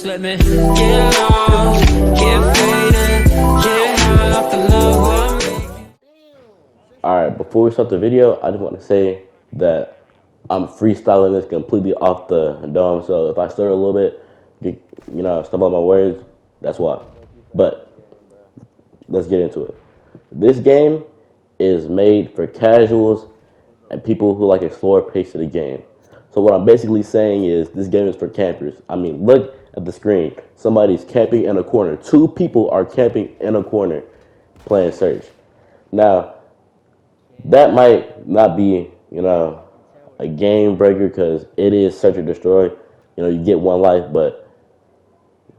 Let me get lost, get faded, get high off the love one. Alright, before we start the video, I just want to say that I'm freestyling this completely off the dome, so if I stutter a little bit, stumble on my words, that's why. But let's get into it. This game is made for casuals and people who like a slower pace of the game. So what I'm basically saying is this game is for campers. I mean, look at the screen. Somebody's camping in a corner. Two people are camping in a corner playing search. Now, that might not be, a game breaker because it is search or destroy. You get one life, but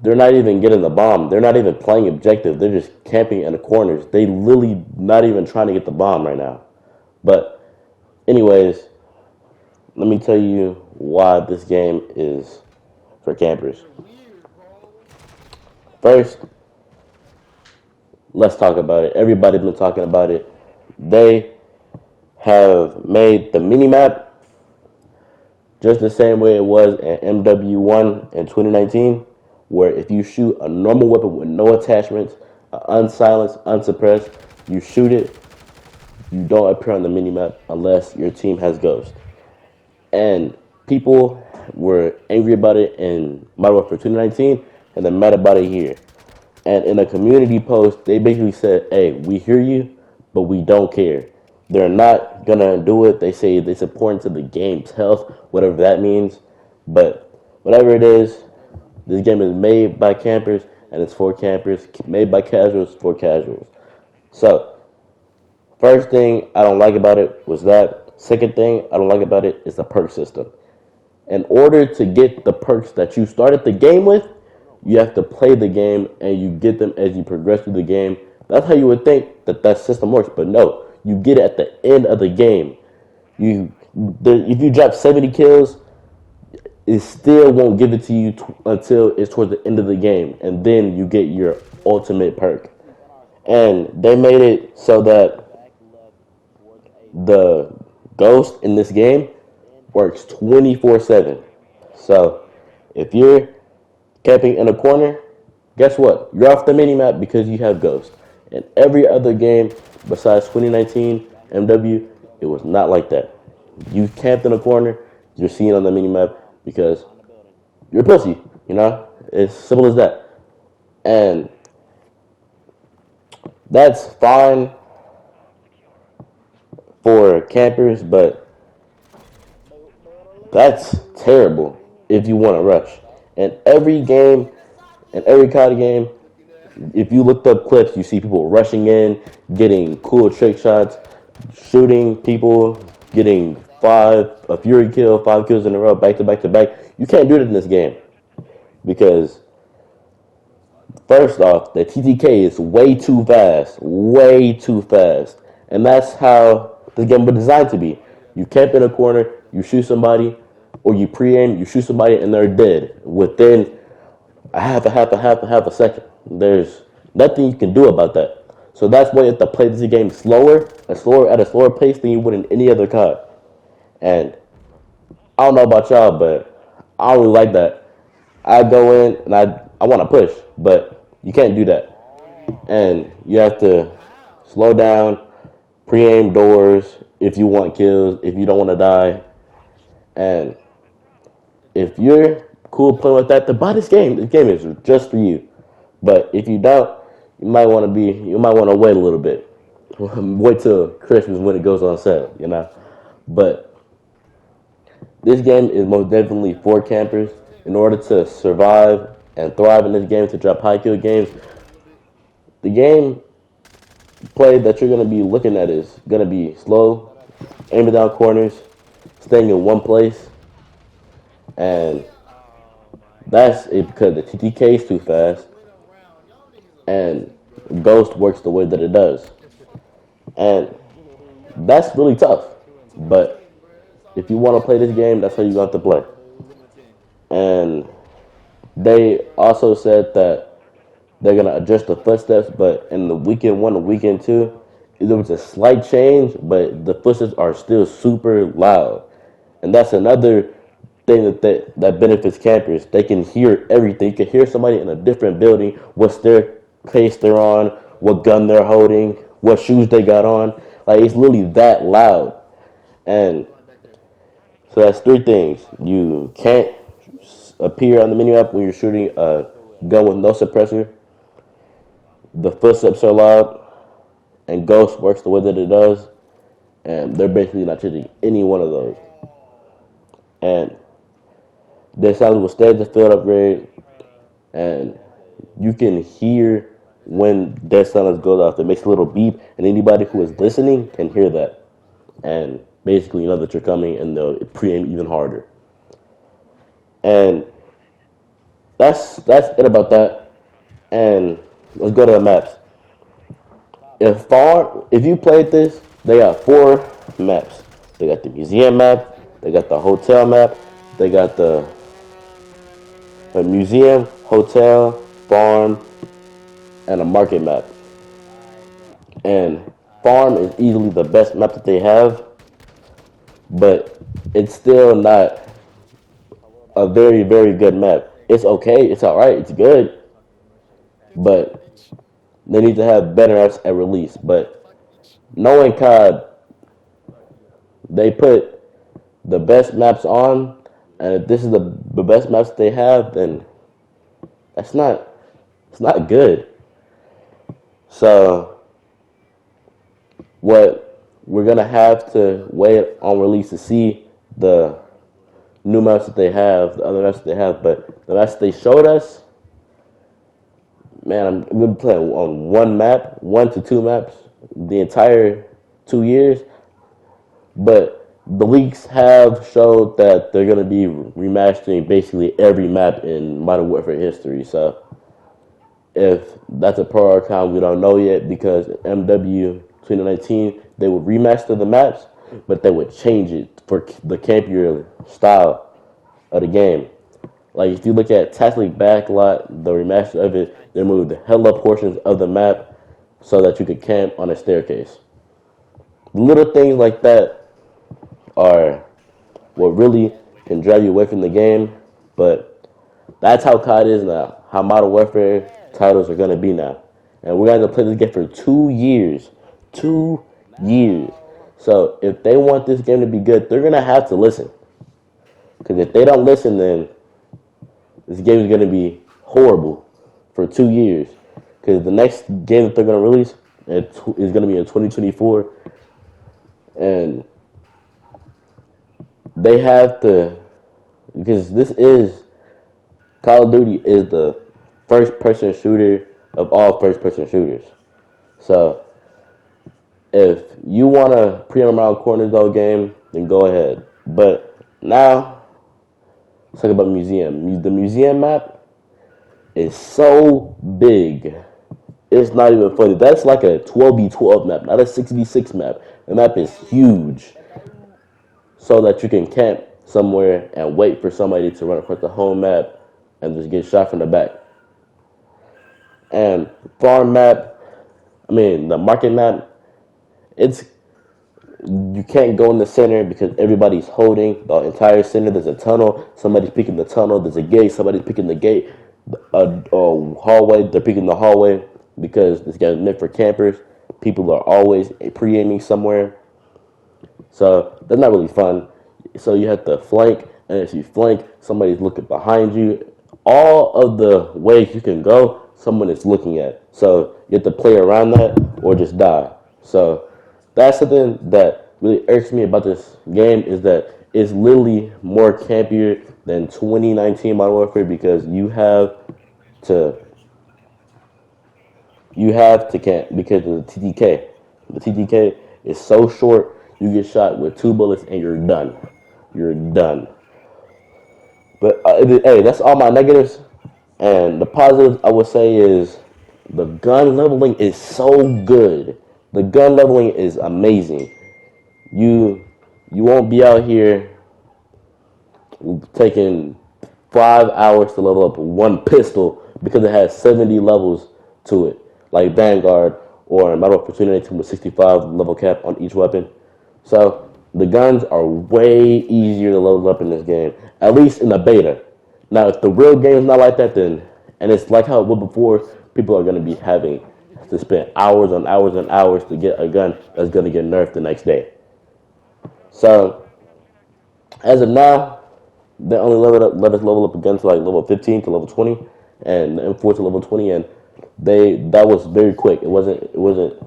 they're not even getting the bomb. They're not even playing objective. They're just camping in the corners. They literally not even trying to get the bomb right now. But anyways, let me tell you why this game is for campers. First, let's talk about it. Everybody's been talking about it. They have made the minimap just the same way it was in MW1 in 2019, where if you shoot a normal weapon with no attachments, unsilenced, unsuppressed, you shoot it, you don't appear on the minimap unless your team has Ghost. And people were angry about it in Modern Warfare 2019, and they're mad about it here. And in a community post, they basically said, hey, we hear you, but we don't care. They're not going to do it. They say it's important to the game's health, whatever that means. But whatever it is, this game is made by campers, and it's for campers. Made by casuals, for casuals. So, first thing I don't like about it was that. Second thing I don't like about it is the perk system. In order to get the perks that you started the game with, you have to play the game and you get them as you progress through the game. That's how you would think that system works, but no, you get it at the end of the game. If you drop 70 kills, it still won't give it to you until it's towards the end of the game, and then you get your ultimate perk. And they made it so that the Ghost in this game works 24/7. So if you're camping in a corner, guess what? You're off the minimap because you have Ghost. In every other game besides 2019 MW, it was not like that. You camped in a corner, you're seen on the minimap because you're a pussy. It's simple as that. And that's fine for campers, but that's terrible if you want to rush. And every game, and every kind of game, if you looked up clips, you see people rushing in, getting cool trick shots, shooting people, getting a Fury kill, 5 kills in a row, back to back to back. You can't do it in this game because, first off, the TTK is way too fast, and that's how this game was designed to be. You camp in a corner, you shoot somebody, or you pre-aim, you shoot somebody, and they're dead within a half a second. There's nothing you can do about that. So that's why you have to play this game at a slower pace than you would in any other COD. And I don't know about y'all, but I don't really like that. I go in and I want to push, but you can't do that. And you have to slow down, pre-aim doors if you want kills, if you don't want to die. And if you're cool playing with that, to buy this game is just for you. But if you don't, you might want to wait a little bit. Wait till Christmas when it goes on sale, But this game is most definitely for campers. In order to survive and thrive in this game, to drop high kill games, the game play that you're going to be looking at is going to be slow, aiming down corners, staying in one place, and that's it because the TTK is too fast, and Ghost works the way that it does, and that's really tough. But if you want to play this game, that's how you got to play. And they also said that they're going to adjust the footsteps, but in the weekend 1 and weekend 2, there was a slight change, but the footsteps are still super loud. And that's another thing that benefits campers. They can hear everything. You can hear somebody in a different building, what's their pace they're on, what gun they're holding, what shoes they got on. Like it's literally that loud. And so that's three things. You can't appear on the menu app when you're shooting a gun with no suppressor. The footsteps are loud, and Ghost works the way that it does, and they're basically not changing any one of those. And their sounds will stay at the field upgrade, and you can hear when dead silence goes off. It makes a little beep, and anybody who is listening can hear that, and basically know that you're coming, and they'll pre-aim even harder. And that's it about that. And let's go to the maps. If you played this, they got 4 maps. They got the museum map, they got the hotel map, they got the museum, hotel, farm, and a market map. And farm is easily the best map that they have, but it's still not a very, very good map. It's okay, it's alright, it's good, but they need to have better maps at release. But knowing COD, they put the best maps on, and if this is the best maps they have, then it's not good. So what we're gonna have to wait on release to see the new maps that they have, the other maps that they have, but the maps they showed us, man, I'm gonna be playing on 1 to 2 maps, the entire 2 years. But the leaks have showed that they're gonna be remastering basically every map in Modern Warfare history. So if that's a pro or con, we don't know yet, because MW 2019 they would remaster the maps, but they would change it for the campier style of the game. Like if you look at Tactic Backlot, the remaster of it, they moved hella portions of the map so that you could camp on a staircase. Little things like that are what really can drive you away from the game, but that's how COD is now, how Modern Warfare titles are going to be now. And we're going to play this game for 2 years. 2 years. So if they want this game to be good, they're going to have to listen. Because if they don't listen, then this game is going to be horrible for 2 years. Because the next game that they're going to release is going to be in 2024. And they have to, because this is, Call of Duty is the first-person shooter of all first-person shooters. So if you want to pre-aim around corners all game, then go ahead. But now, let's talk about museum. The museum map is so big, it's not even funny. That's like a 12v12 map, not a 6v6 map. The map is huge, so that you can camp somewhere and wait for somebody to run across the whole map and just get shot from the back. And farm map, the market map, you can't go in the center because everybody's holding the entire center. There's a tunnel, somebody's picking the tunnel. There's a gate, somebody's picking the gate. A hallway, they're picking the hallway because this game is meant for campers. People are always pre-aiming somewhere. So that's not really fun. So you have to flank, and if you flank, somebody's looking behind you. All of the ways you can go, someone is looking at. So you have to play around that or just die. So that's something that really irks me about this game, is that it's literally more campier than 2019 Modern Warfare, because you have to camp because of the TTK. The TTK is so short, you get shot with 2 bullets and you're done. You're done. But hey, that's all my negatives. And the positives I would say is the gun leveling is so good. The gun leveling is amazing. You won't be out here taking 5 hours to level up one pistol because it has 70 levels to it, like Vanguard or Modern Warfare 2019 with 65 level cap on each weapon. So The guns are way easier to level up in this game, at least in the beta. Now, if the real game is not like that, then and it's like how it was before, people are going to be having to spend hours on hours and hours to get a gun that's going to get nerfed the next day. So, as of now, they only let us level up a gun to like level 15 to level 20, and the M4 to level 20, and that was very quick. It wasn't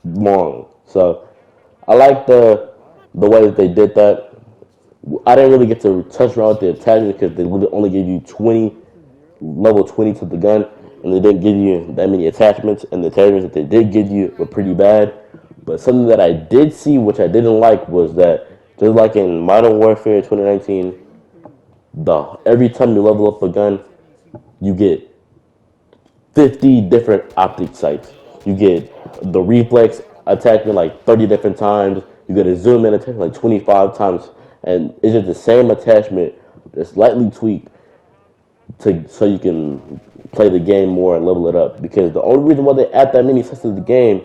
long. So I like the way that they did that. I didn't really get to touch around with the attachment because they only gave you 20 level 20 to the gun, and they didn't give you that many attachments. And the attachments that they did give you were pretty bad. But something that I did see, which I didn't like, was that just like in Modern Warfare 2019, every time you level up a gun, you get 50 different optic sights. You get the reflex attachment like 30 different times. You get a zoom in attachment like 25 times. And it's just the same attachment, that's slightly tweaked so you can play the game more and level it up. Because the only reason why they add that many sights to the game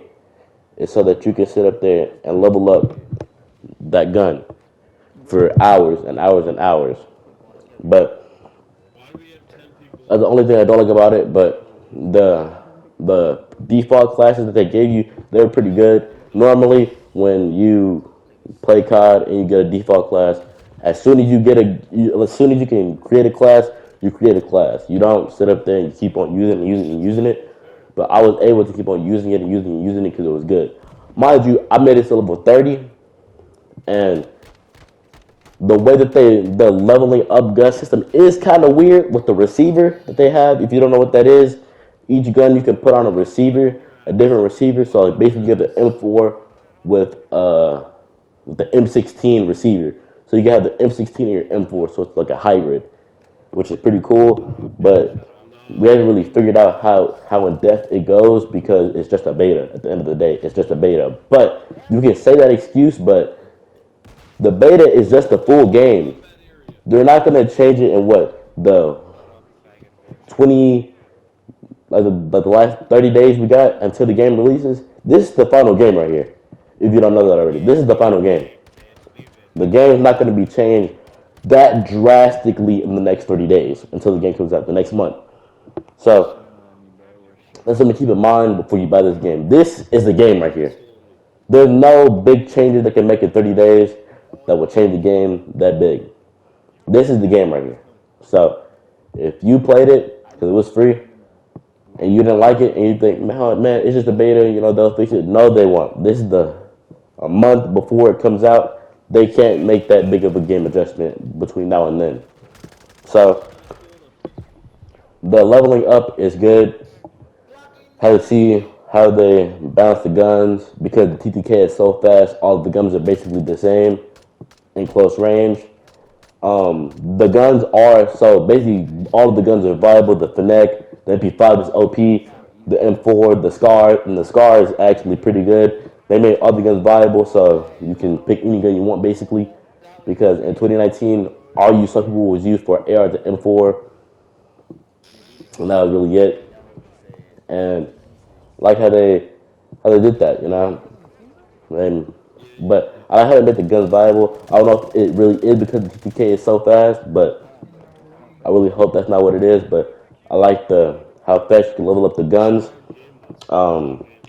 is so that you can sit up there and level up that gun for hours and hours and hours. But that's the only thing I don't like about it. But the default classes that they gave you, they were pretty good. Normally, when you play COD and you get a default class, as soon as you can create a class, you create a class. You don't sit up there and keep on using it. But I was able to keep on using it and using it because it was good. Mind you, I made it to level 30, and the way that the leveling up gun system is kind of weird with the receiver that they have. If you don't know what that is, each gun you can put on a different receiver. So like basically you have the M4 with the M16 receiver. So you can have the M16 and your M4, so it's like a hybrid, which is pretty cool. But we haven't really figured out how in depth it goes because it's just a beta. At the end of the day, it's just a beta. But you can say that excuse, but the beta is just the full game. They're not gonna change it in what the 20 like the last 30 days we got until the game releases. This is the final game right here. If you don't know that already, this is the final game. The game is not going to be changed that drastically in the next 30 days until the game comes out the next month. So that's something to keep in mind before you buy this game. This is the game right here. There's no big changes that can make in 30 days that will change the game that big. This is the game right here. So if you played it because it was free and you didn't like it and you think, man, it's just a beta, they'll fix it. No, they won't. This is a month before it comes out. They can't make that big of a game adjustment between now and then. So the leveling up is good. How to see how they balance the guns because the TTK is so fast. All of the guns are basically the same in close range. The guns are so basically all of the guns are viable. The Fennec, the MP5 is OP, the M4, the Scar, and the Scar is actually pretty good. They made all the guns viable, so you can pick any gun you want basically. Because in 2019, all you some people was used for AR the M4, and that was really it. And like how they did that, And but I like how they made the guns viable. I don't know if it really is because the TTK is so fast, but I really hope that's not what it is. But I like how fast you can level up the guns.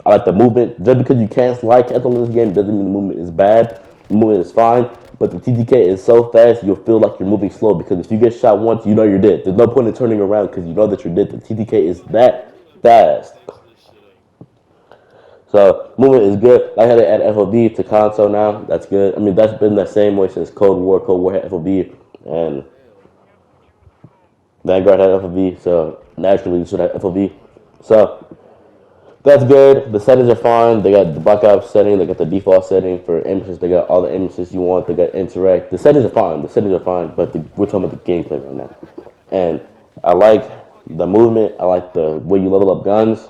I like the movement. Just because you can't slide cancel in this game doesn't mean the movement is bad. The movement is fine, but the TTK is so fast you'll feel like you're moving slow because if you get shot once, you know you're dead. There's no point in turning around because you know that you're dead. The TTK is that fast. So movement is good. Like how they add FOV to console now. That's good. I mean, that's been the same way since Cold War. Cold War had FOV and Vanguard had FOV, so naturally you should have FOV. So that's good. The settings are fine. They got the blackout setting. They got the default setting for aim assist. They got all the aim assists you want. They got interact. The settings are fine. But we're talking about the gameplay right now. And I like the movement. I like the way you level up guns.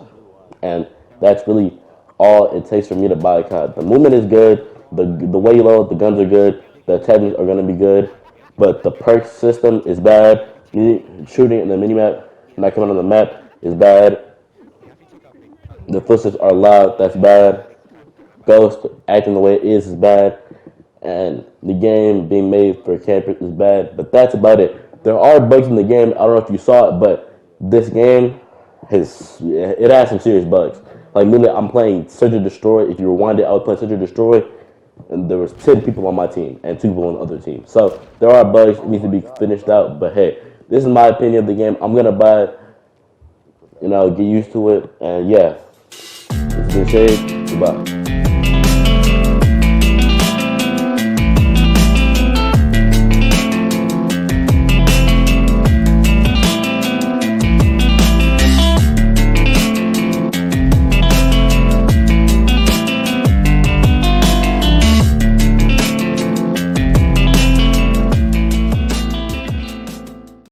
And that's really all it takes for me to buy a COD. The movement is good. The way you level up the guns are good. The attachments are going to be good. But the perk system is bad. Shooting in the minimap, not coming on the map, is bad. The footsteps are loud, that's bad. Ghost acting the way it is bad. and the game being made for campers is bad. But that's about it. There are bugs in the game. I don't know if you saw it, but this game has some serious bugs. Like literally, I'm playing Search and Destroy. If you rewind it, I was playing Search and Destroy, and there was 10 people on my team and 2 people on the other team. So there are bugs. It needs to be finished out. But hey, this is my opinion of the game. I'm gonna buy it. Get used to it, and yeah, it's been said. Goodbye.